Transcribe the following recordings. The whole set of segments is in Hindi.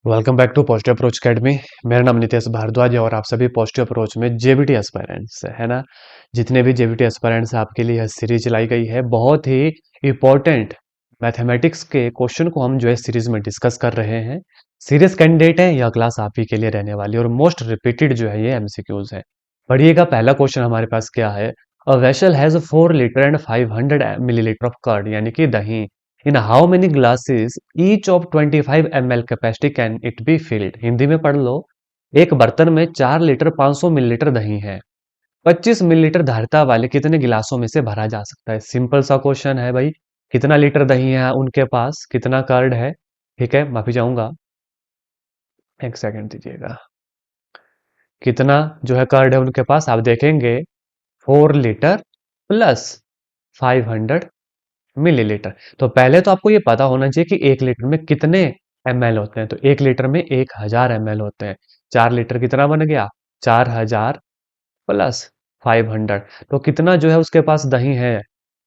Welcome back to positive approach academy. मेरा नाम नितेश भारद्वाज है और आप सभी पॉजिटिव अप्रोच में जेबीटी एस्पायरेंट्स है ना। जितने भी जेबीटी एस्पायरेंट्स आपके लिए यह सीरीज लाई गई है, बहुत ही इंपॉर्टेंट मैथमेटिक्स के क्वेश्चन को हम जो है सीरीज में डिस्कस कर रहे हैं। सीरियस कैंडिडेट है, यह क्लास आप ही के लिए रहने वाली है और मोस्ट रिपीटेड जो है ये एमसीक्यूज है। पढ़िएगा, पहला क्वेश्चन हमारे पास क्या है। A vessel has 4 litre and 500 millilitre of curd, यानी कि दही। In how many glasses each of 25 ml capacity can it be filled. Hindi में पढ़ लो। एक बर्तन में 4 लीटर 500 मिलीलीटर दही है। 25 मिलीलीटर धारिता वाले कितने गिलासों में से भरा जा सकता है। सिंपल सा क्वेश्चन है भाई। कितना लीटर दही है उनके पास, कितना कर्ड है। ठीक है, माफी चाहूंगा, एक सेकंड दीजिएगा। कितना जो है कर्ड है उनके पास, आप देखेंगे 4 लीटर प्लस 500 मिलीलीटर। तो पहले तो आपको ये पता होना चाहिए कि 1 लीटर में कितने ml होते हैं। तो 1 लीटर में 1000 ml होते हैं। 4 लीटर कितना बन गया, 4000 प्लस 500। तो कितना जो है उसके पास दही है,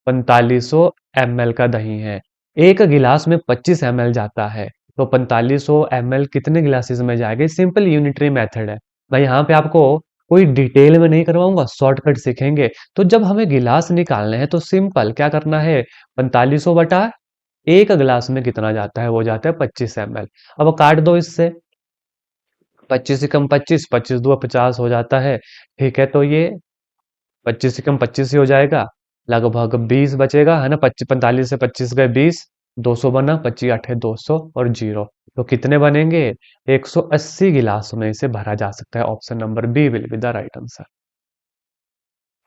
4500 ml का दही है। एक गिलास में 25 ml जाता है, तो 4500 ml कितने गिलासेस में जाएगा। सिंपल यूनिटरी मेथड है। मैं यहाँ पे आपको कोई डिटेल में नहीं करवाऊंगा, शॉर्टकट सीखेंगे। तो जब हमें गिलास निकालने हैं तो सिंपल क्या करना है, 4500 बटा एक गिलास में कितना जाता है, वो जाता है 25 ml। अब काट दो इससे, 25 से कम 25, 25 दो 50 हो जाता है। ठीक है, तो ये 25 से कम 25 ही हो जाएगा, लगभग 20 बचेगा है ना। 25 45 से 25 गए 20, 200 बना, 25 8 200 और जीरो। तो कितने बनेंगे, 180 गिलास में इसे भरा जा सकता है। Option number B will be the right answer.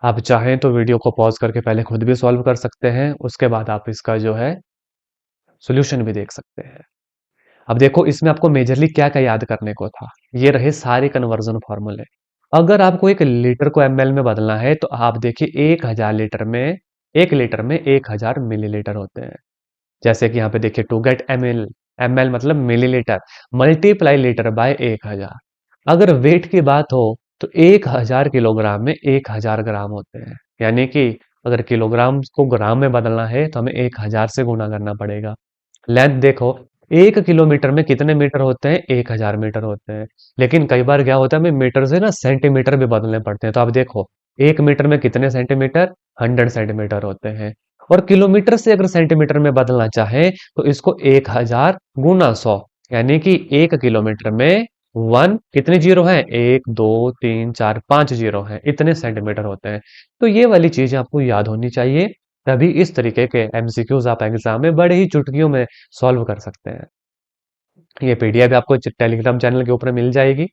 आप चाहें तो वीडियो को पॉज करके पहले खुद भी सॉल्व कर सकते हैं, उसके बाद आप इसका जो है सॉल्यूशन भी देख सकते हैं। अब देखो, इसमें आपको मेजरली क्या क्या याद करने को था। ये रहे सारे कन्वर्जन फॉर्मूले। अगर आपको एक लीटर को एमएल में बदलना है तो आप देखिए 1000 लीटर में, 1 लीटर में 1000 मिलीलीटर होते हैं। जैसे कि यहाँ पे देखिए, टू गेट एमएल, एमएल मतलब मिलीलीटर, मल्टीप्लाई लीटर बाय 1000। अगर वेट की बात हो तो 1000 किलोग्राम में 1000 ग्राम होते हैं। यानी कि अगर किलोग्राम को ग्राम में बदलना है तो हमें 1000 से गुना करना पड़ेगा। लेंथ देखो, 1 किलोमीटर में कितने मीटर होते हैं, 1000 मीटर होते हैं। लेकिन कई बार क्या होता है, हमें मीटर से ना सेंटीमीटर भी बदलने पड़ते हैं। तो आप देखो, 1 मीटर में कितने सेंटीमीटर, 100 सेंटीमीटर होते हैं। और किलोमीटर से अगर सेंटीमीटर में बदलना चाहे तो इसको 1000 गुना 100, यानी कि 1 किलोमीटर में वन कितने जीरो हैं, 1 2 3 4 5 जीरो हैं, इतने सेंटीमीटर होते हैं। तो ये वाली चीज आपको याद होनी चाहिए, तभी इस तरीके के एमसीक्यूज आप एग्जाम में बड़े ही चुटकियों में सॉल्व कर सकते हैं। ये पीडीएफ आपको टेलीग्राम चैनल के ऊपर मिल जाएगी।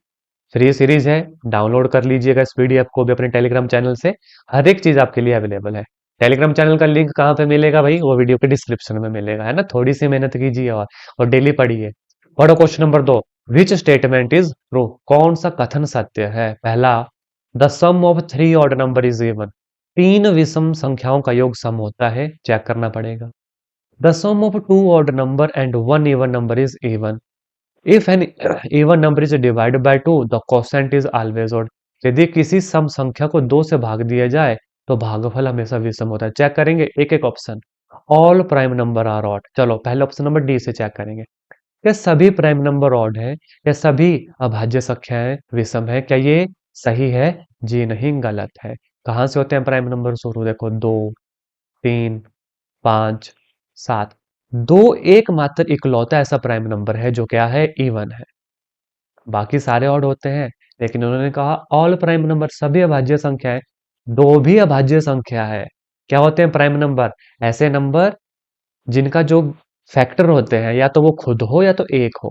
फ्री सीरीज है, डाउनलोड कर लीजिएगा इस पीडीएफ को भी अपने टेलीग्राम चैनल से। हर एक चीज आपके लिए अवेलेबल है। टेलीग्राम चैनल का लिंक कहाँ पे मिलेगा भाई, वो वीडियो के डिस्क्रिप्शन में मिलेगा, है ना। थोड़ी सी मेहनत कीजिए और डेली पढ़िए। पढ़ो question number 2। Which statement is true. कौन सा कथन सत्य है। पहला, the sum of 3 odd number is even. तीन विषम संख्याओं का योग सम होता है, चेक करना पड़ेगा। The sum of two odd number and one even number is even. If an even number is divided by 2, the quotient is always odd. यदि किसी सम संख्या को 2 से भाग दिया जाए तो भागफल हमेशा विषम होता है। चेक करेंगे एक एक option. All prime number are odd. चलो पहले ऑप्शन नंबर डी से चेक करेंगे। क्या सभी प्राइम नंबर ऑड है, या सभी अभाज्य संख्याएं विषम है, क्या ये सही है। जी नहीं, गलत है। कहाँ से होते हैं प्राइम नंबर शुरू, देखो 2 3 5 7। दो एकमात्र इकलौता ऐसा प्राइम नंबर है जो क्या है, इवन है। बाकी सारे ऑड होते हैं। लेकिन उन्होंने कहा ऑल प्राइम नंबर, सभी अभाज्य संख्या है। दो भी अभाज्य संख्या है। क्या होते हैं प्राइम नंबर, ऐसे नंबर जिनका जो फैक्टर होते हैं या तो वो खुद हो या तो एक हो।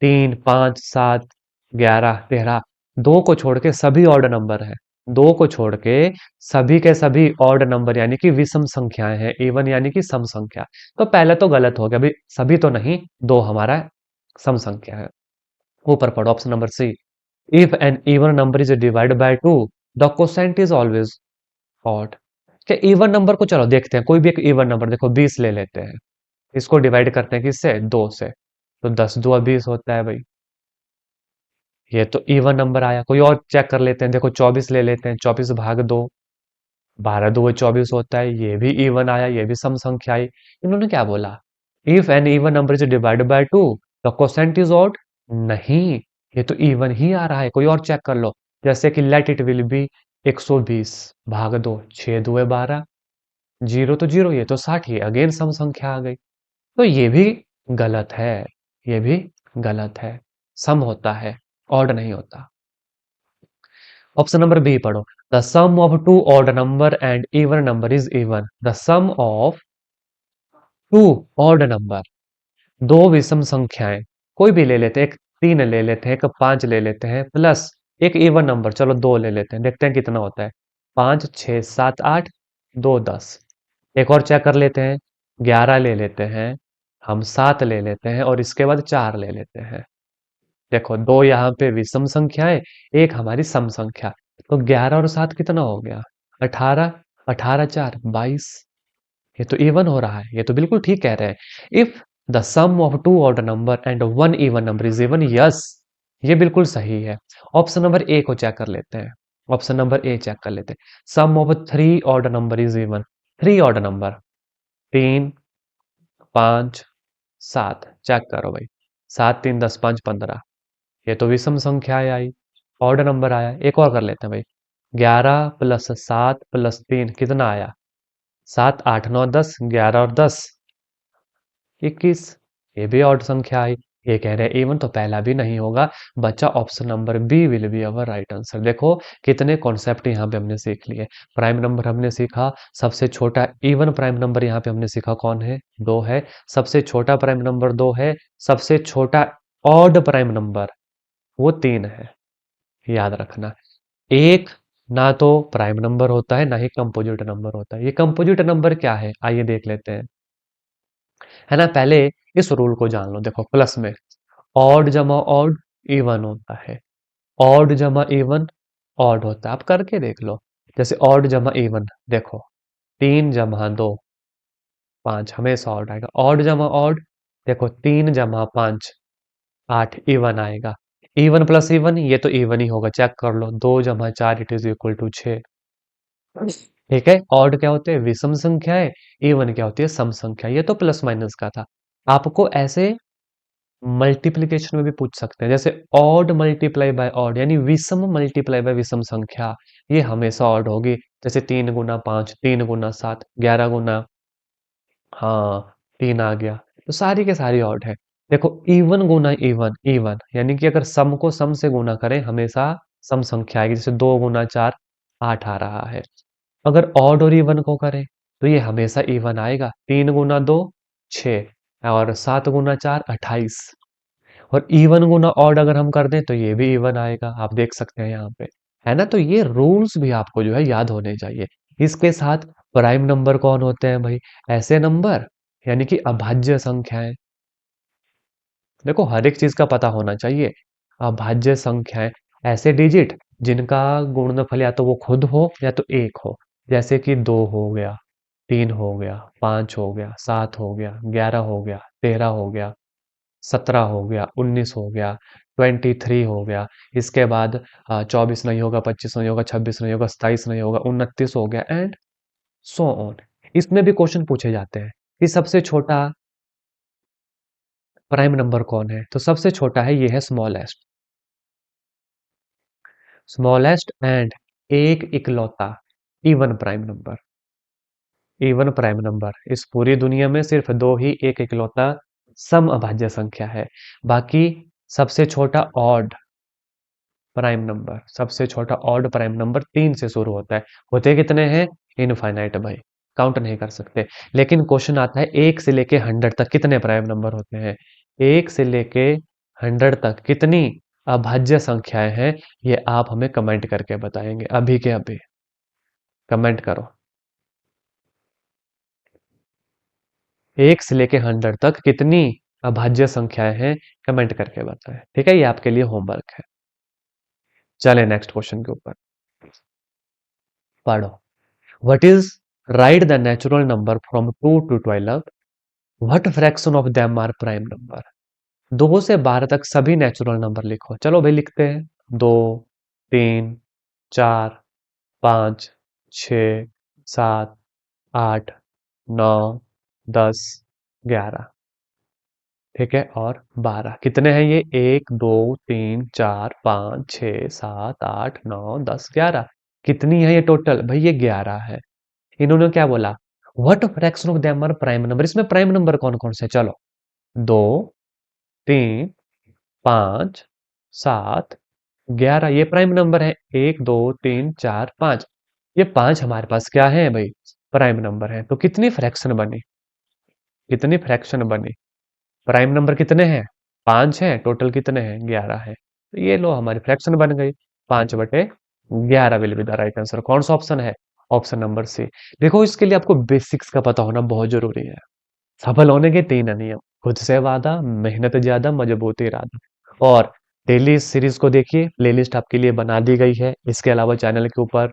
3 5 7 11 13, दो को छोड़ के सभी ऑड नंबर है। दो को छोड़ के सभी ऑड नंबर यानी कि विषम संख्याएं हैं, इवन यानी कि सम संख्या। तो पहले तो गलत हो गया भाई, सभी तो नहीं, दो हमारा सम संख्या है। ऊपर पढ़ो option number C. If N even number is divide by 2, the quotient is always odd. क्या इवन नंबर को, चलो देखते हैं, कोई भी एक इवन नंबर देखो 20 ले लेते हैं। इसको डिवाइड करते हैं किससे, 2 से। तो 10 2 20 होता है भाई। ये तो इवन नंबर आया। कोई और चेक कर लेते हैं, देखो 24 ले लेते हैं, 24 भाग 2, 12 2 24 होता है। ये भी इवन आया, ये भी सम संख्या आई। इन्होंने क्या बोला, if N even number is divided by 2, the quotient is odd. नहीं, ये तो इवन ही आ रहा है। कोई और चेक कर लो। जैसे कि लेट इट विल बी 120 भाग दो, 6 दुए 12, जीरो तो जीरो, ये तो 60 ही अगेन सम संख्या आ गई। तो ये भी गलत है, ये भी गलत है। सम होता है, ऑड नहीं होता। ऑप्शन नंबर बी पढ़ो। The sum of two odd number and even number is even. The sum of two odd number, दो विषम संख्याएं, कोई भी ले लेते हैं, एक 3 ले लेते हैं, एक 5 ले लेते हैं, प्लस एक इवन नंबर, चलो 2 ले लेते हैं, देखते हैं कितना होता है। 5 6 7 8, 2 10। एक और चेक कर लेते हैं, 11 ले लेते हैं, हम 7 ले लेते हैं और इसके बाद 4 ले लेते हैं। देखो दो यहाँ पे विषम संख्याएं, एक हमारी सम संख्या। तो 11 और 7 कितना हो गया? 18। 18 4 22। ये तो इवन हो रहा है, ये तो बिल्कुल ठीक कह रहे हैं। If the sum of two odd number and one even number is even, yes, ये बिल्कुल सही है। ऑप्शन नंबर ए को चेक कर लेते हैं। ऑप्शन नंबर ए चेक कर लेते हैं। Sum of three odd number is even. Three odd number, 3 5 7, check करो भाई। 7 3 10 5 15, ये तो विषम संख्याएं आई, ऑड नंबर आया। एक और कर लेते हैं भाई। 11 प्लस 7 प्लस 3 कितना आया? 7 8 9 10, 11 और 10 21, ये भी ऑड संख्या आई। ये कह रहे हैं इवन, तो पहला भी नहीं होगा। बच्चा option number B will be our right answer. देखो कितने कॉन्सेप्ट यहाँ पे हमने सीख लिए। प्राइम नंबर हमने सीखा, सबसे छोटा इवन प्राइम नंबर यहाँ पे हमने सीखा कौन है? 2 है। सबसे छोटा प्राइम नंबर 2 है। सबसे छोटा ऑड प्राइम नंबर वो 3 है। याद रखना, एक ना तो प्राइम नंबर होता है, ना ही कंपोजिट नंबर होता है। ये कंपोजिट नंबर क्या है, आइए देख लेते हैं, है ना। पहले इस रूल को जान लो। देखो प्लस में ऑड जमा ऑड इवन होता है, ऑड जमा इवन ऑड होता है। आप करके देख लो। जैसे ऑड जमा इवन, देखो 3 जमा 2 5, हमेशा ऑड आएगा। ऑड जमा ऑड, देखो 3 जमा 5 8, इवन आएगा। इवन प्लस इवन, ये तो इवन ही होगा, चेक कर लो। 2 जमा 4 इट इज इक्वल टू 6। ठीक है, ऑड क्या होते हैं? विषम संख्याएं। इवन क्या होती है? सम संख्या। ये तो प्लस माइनस का था। आपको ऐसे मल्टीप्लीकेशन में भी पूछ सकते हैं, जैसे ऑड मल्टीप्लाई बाय ऑड, यानी विषम मल्टीप्लाई बाय विषम संख्या, ये हमेशा ऑड होगी। जैसे 3 गुना 5, 3 गुना 7, 11 गुना, हाँ 3 आ गया, तो सारी के सारी ऑड है। देखो इवन गुना इवन, इवन यानी कि अगर सम को सम से गुना करें हमेशा सम संख्या आएगी। जैसे 2 गुना 4 8 आ रहा है। अगर ऑड और इवन को करें तो ये हमेशा इवन आएगा। 3 गुना 2 6 और 7 गुना 4 28। और इवन गुना ऑड अगर हम कर दें तो ये भी इवन आएगा, आप देख सकते हैं यहाँ पे, है ना। तो ये रूल्स भी आपको जो है याद होने चाहिए। इसके साथ प्राइम नंबर कौन होते हैं भाई? ऐसे नंबर, यानी कि अभाज्य संख्याएं। देखो हर एक चीज का पता होना चाहिए। अभाज्य संख्याएं, ऐसे डिजिट जिनका गुणनफल या तो वो खुद हो या तो एक हो। जैसे कि 2 हो गया, 3 हो गया, 5 हो गया, 7 हो गया, 11 हो गया, 13 हो गया, 17 हो गया, 19 हो गया, 23 हो गया। इसके बाद 24 नहीं होगा, 25 नहीं होगा, 26 नहीं होगा, 27 नहीं होगा, 29 हो गया, एंड सो ऑन। इसमें भी क्वेश्चन पूछे जाते हैं कि सबसे छोटा प्राइम नंबर कौन है? तो सबसे छोटा है, ये है स्मॉलेस्ट। स्मॉलेस्ट एंड एक इकलौता even prime number. Even prime number, इस पूरी दुनिया में सिर्फ दो ही एक इकलौता सम अभाज्य संख्या है। बाकी सबसे छोटा ऑड प्राइम नंबर, सबसे छोटा ऑड प्राइम नंबर 3 से शुरू होता है। होते कितने हैं? इनफाइनाइट भाई, काउंट नहीं कर सकते। लेकिन क्वेश्चन आता है 1 से लेके 100 तक कितने प्राइम नंबर होते हैं? 1 से लेके 100 तक कितनी अभाज्य संख्याएं हैं? ये आप हमें कमेंट करके बताएंगे अभी के अभी। कमेंट करो, 1 से लेके 100 तक कितनी अभाज्य संख्याएं हैं? कमेंट करके बताएं। ठीक है, ये आपके लिए होमवर्क है। चले नेक्स्ट क्वेश्चन के ऊपर पढ़ो। What is, write the natural number from 2 to 12. What fraction of them are prime number? 2 से 12 तक सभी नेचुरल नंबर लिखो। चलो भाई लिखते हैं। 2 3 4 5 6 7 8 9 10 11। ठीक है, और 12 कितने हैं ये? 1 2 3 4 5 6 7 8 9 10 11। कितनी है ये टोटल? भाई ये 11 है। इन्होंने क्या बोला? What fraction of them are prime number. इसमें प्राइम नंबर कौन कौन से? चलो, 2 3 5 7 11 ये प्राइम नंबर है। 1 2 3 4 5, ये 5 हमारे पास क्या है भाई? प्राइम नंबर है। तो कितनी फ्रैक्शन बनी? कितनी फ्रैक्शन बनी? प्राइम नंबर कितने हैं? 5 हैं। टोटल कितने हैं? 11 है। तो ये लो हमारी फ्रैक्शन बन गई। 5/11 will be the right answer. कौन सा ऑप्शन है? Option number C. देखो, इसके लिए आपको बेसिक्स का पता होना बहुत जरूरी है। सफल होने के 3 नियम: खुद से वादा, मेहनत ज्यादा, मजबूती इरादा। और डेली इस सीरीज को देखिए, प्लेलिस्ट आपके लिए बना दी गई है। इसके अलावा चैनल के ऊपर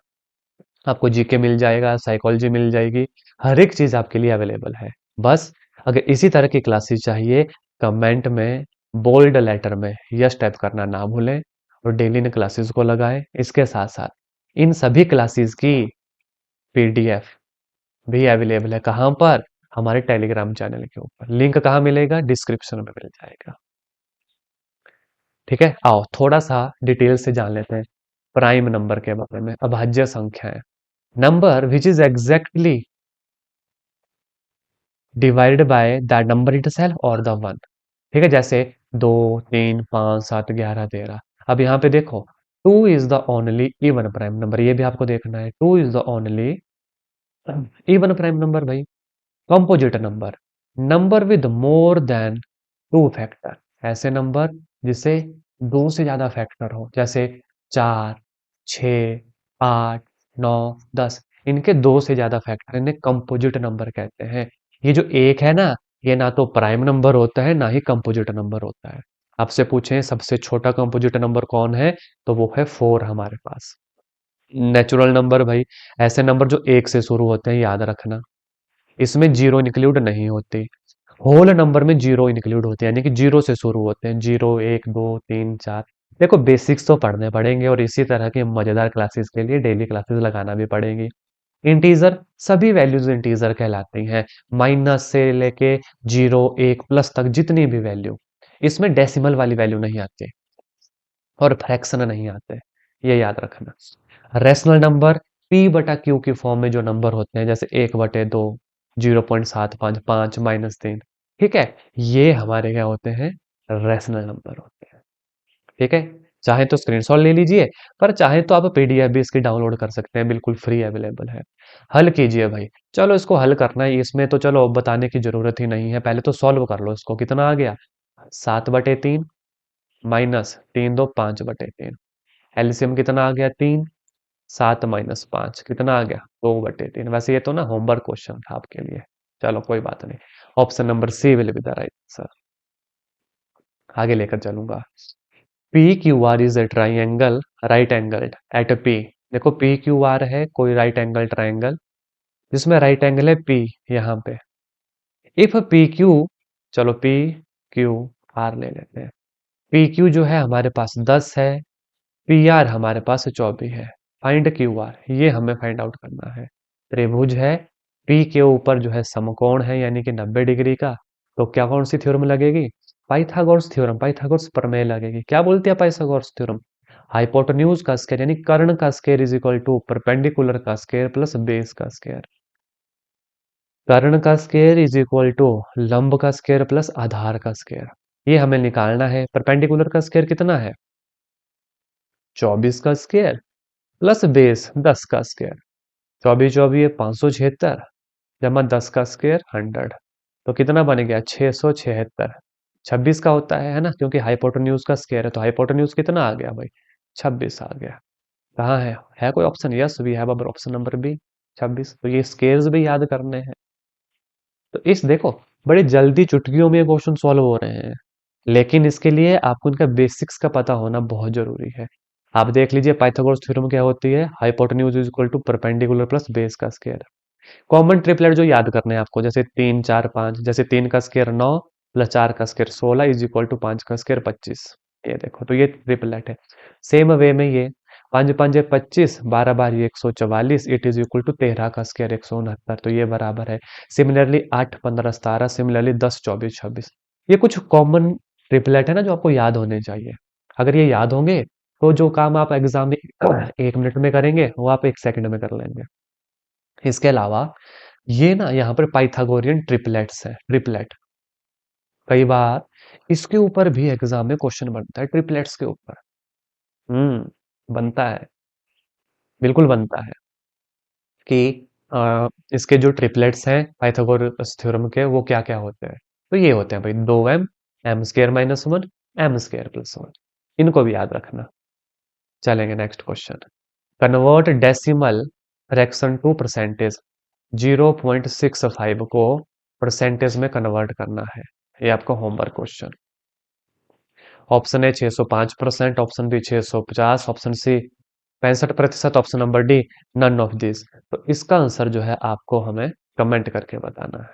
आपको जीके मिल जाएगा, साइकोलॉजी मिल जाएगी, हर एक चीज आपके लिए अवेलेबल है। बस अगर इसी तरह की क्लासेस चाहिए, कमेंट में बोल्ड लेटर में यस टाइप करना ना भूलें, और डेली इन क्लासेस को लगाएं। इसके साथ साथ इन सभी क्लासेस की पीडीएफ भी अवेलेबल है। कहाँ पर? हमारे टेलीग्राम चैनल के ऊपर। लिंक कहाँ मिलेगा? डिस्क्रिप्शन में मिल जाएगा। ठीक है, आओ थोड़ा सा डिटेल से जान लेते हैं प्राइम नंबर के बारे में। अभाज्य संख्या है number which is exactly divided by the number itself और द वन। ठीक है, जैसे 2 3 5 7 11 13। अब यहाँ पे देखो, 2 is the only even prime number. ये भी आपको देखना है। 2 is the only even prime number भाई। Composite number, number with more than 2 factor. ऐसे नंबर जिसे 2 से ज्यादा फैक्टर हो, जैसे 4 6 8 9 10। इनके 2 से ज्यादा फैक्टर, इन्हें कंपोजिट नंबर कहते हैं। ये जो एक है ना, ये ना तो प्राइम नंबर होता है, ना ही कंपोजिट नंबर होता है। आपसे पूछें सबसे छोटा कंपोजिट नंबर कौन है, तो वो है 4 हमारे पास। नेचुरल नंबर भाई, ऐसे नंबर जो 1 से शुरू होते हैं, याद रखना। इसमें जीरो इंक्लूड नहीं होती। होल नंबर में जीरो इंक्लूड होते हैं, यानी कि जीरो से शुरू होते हैं। 0 1 2 3 4। देखो, बेसिक्स तो पढ़ने पड़ेंगे, और इसी तरह की मजेदार क्लासेस के लिए डेली क्लासेस लगाना भी पड़ेगी। इंटीजर, सभी वैल्यूज इंटीजर कहलाती हैं। माइनस से लेके 0 1 प्लस तक जितनी भी वैल्यू, इसमें डेसिमल वाली वैल्यू नहीं आती, और फ्रैक्शन नहीं आते, ये याद रखना। रेशनल नंबर, p/q की फॉर्म में जो नंबर होते हैं, जैसे 1/2, 0.755, 5 - 3। ठीक है, ये हमारे क्या होते हैं? रेशनल नंबर होते हैं। ठीक है, चाहे तो स्क्रीनशॉट ले लीजिए, पर चाहे तो आप पीडीएफ भी इसकी डाउनलोड कर सकते हैं, बिल्कुल फ्री अवेलेबल है। हल कीजिए भाई। चलो, इसको हल करना है, इसमें तो चलो बताने की जरूरत ही नहीं है। पहले तो सॉल्व कर लो इसको। कितना आ गया? 7/3 माइनस 3 2 5/3। एलसीएम कितना आ गया? 3। 7 - 5 कितना आ गया? 2/3। वैसे ये तो ना होमवर्क क्वेश्चन था आपके लिए। चलो कोई बात नहीं। Option number C will be the right answer. आगे लेकर चलूंगा। P Q R is a triangle right angled at P. देखो, पी क्यू आर है कोई राइट एंगल ट्राइंगल, जिसमें राइट एंगल है पी यहाँ पे। इफ पी क्यू, चलो पी क्यू आर ले लेते हैं। पी क्यू जो है हमारे पास 10 है, पी आर हमारे पास 24 है। फाइंड क्यू आर, ये हमें फाइंड आउट करना है। त्रिभुज है, पी के ऊपर जो है समकोण है, यानी कि 90 डिग्री का। तो क्या कौन सी थ्योरम लगेगी? पाइथागोरस थ्योरम, पाइथागोरस प्रमेय लगेगी। क्या बोलती है पाइथागोरस थ्योरम? हाइपोटेन्यूज का स्क्वायर यानी कर्ण का square is equal to perpendicular का स्क्वायर प्लस बेस का स्क्वायर। कर्ण का स्क्वायर इज इक्वल टू लंब का स्क्वायर प्लस आधार का स्क्वायर। ये हमें निकालना है। परपेंडिकुलर का स्क्वायर कितना है? 24 का स्क्वायर प्लस बेस 10 का स्क्वायर। 24 24 576 जमा 10 का स्क्वायर 100। तो कितना बन गया? 676। 26 का होता है ना, क्योंकि हाइपोटेन्यूज का स्क्वायर है। तो हाइपोटेन्यूज कितना आ गया भाई? 26 आ गया। कहाँ है कोई option? Yes we have our option number B, 26। तो ये स्केयर्स भी याद करने हैं। तो इस देखो, बड़ी जल्दी चुटकियों में क्वेश्चन सॉल्व हो रहे हैं, लेकिन इसके लिए आपको इनका बेसिक्स का पता होना बहुत जरूरी है। आप देख लीजिए, पाइथागोरस थ्योरम क्या होती है? Hypotenuse is equal to perpendicular plus base का स्क्वायर। कॉमन ट्रिपलेट जो याद करने हैं आपको, जैसे 3 4 5, जैसे 3 का स्क्वायर 9 प्लस 4 का स्क्वायर 16 इज इक्वल टू 5 का स्क्वायर 25। ये देखो, तो ये ट्रिपलेट है। सेम वे में ये 5 5 25, 12 12 144, इट इज इक्वल टू 13 का स्क्वायर 169। तो ये बराबर है। Similarly 8 15 17, similarly 10 24 26। ये कुछ कॉमन ट्रिपलेट है ना जो आपको याद होने चाहिए। अगर ये याद होंगे तो जो काम आप एग्जाम में 1 मिनट में करेंगे वो आप 1 सेकंड में कर लेंगे। इसके अलावा ये ना यहाँ पर पाइथागोरियन ट्रिपलेट्स है, ट्रिपलेट। कई बार इसके ऊपर भी एग्जाम में क्वेश्चन बनता है, ट्रिपलेट्स के ऊपर। बनता है, बिल्कुल बनता है कि इसके जो ट्रिपलेट्स हैं पाइथागोरस थ्योरम के, वो क्या क्या होते हैं। तो ये होते हैं भाई, 2m, m² - 1, m² + 1। इनको भी याद रखना। चलेंगे next question. Convert decimal fraction to percentage. 0.65 को परसेंटेज में कन्वर्ट करना है। ये आपका homework question. Option A 605%, option B 650, option C 65%, option number D none of this. तो इसका आंसर जो है आपको हमें कमेंट करके बताना है।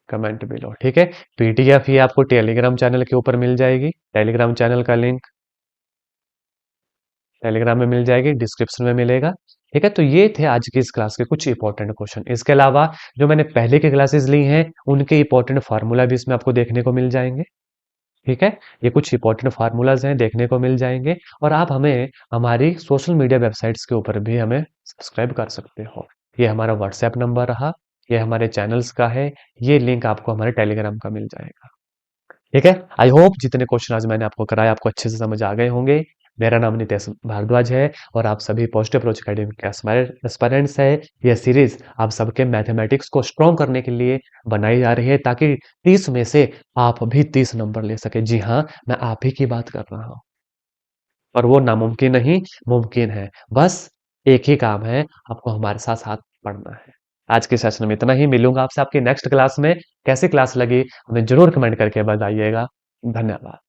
कमेंट बिलो, ठीक है। पीडीएफ ये आपको टेलीग्राम चैनल के ऊपर मिल जाएगी। टेलीग्राम चैनल का लिंक टेलीग्राम में मिल जाएगी, डिस्क्रिप्शन में मिलेगा। ठीक है, तो ये थे आज की इस क्लास के कुछ इंपॉर्टेंट क्वेश्चन। इसके अलावा जो मैंने पहले की क्लासेस ली हैं उनके इंपॉर्टेंट फार्मूला भी इसमें आपको देखने को मिल जाएंगे। ठीक है, ये कुछ इंपॉर्टेंट फार्मूलाज हैं, देखने को मिल जाएंगे। और आप हमें हमारी सोशल मीडिया वेबसाइट्स के ऊपर भी हमें सब्सक्राइब कर सकते हो। ये हमारा व्हाट्सएप नंबर रहा, ये हमारे चैनल्स का है, ये लिंक आपको हमारे टेलीग्राम का मिल जाएगा। ठीक है, आई होप जितने क्वेश्चन आज मैंने आपको कराया आपको अच्छे से समझ आ गए होंगे। मेरा नाम नितेश भारद्वाज है और आप सभी पॉजिटिव अप्रोच अकेडमी के एस्पायरेंट्स है। यह सीरीज आप सबके मैथमेटिक्स को स्ट्रॉन्ग करने के लिए बनाई जा रही है, ताकि 30 में से आप भी 30 नंबर ले सके। जी हाँ, मैं आप ही की बात कर रहा हूँ। और वो नामुमकिन नहीं, मुमकिन है। बस एक ही काम है, आपको हमारे साथ साथ पढ़ना है। आज के सेशन में इतना ही। मिलूंगा आपसे आपकी नेक्स्ट क्लास में। कैसी क्लास लगी हमें जरूर कमेंट करके बताइएगा। धन्यवाद।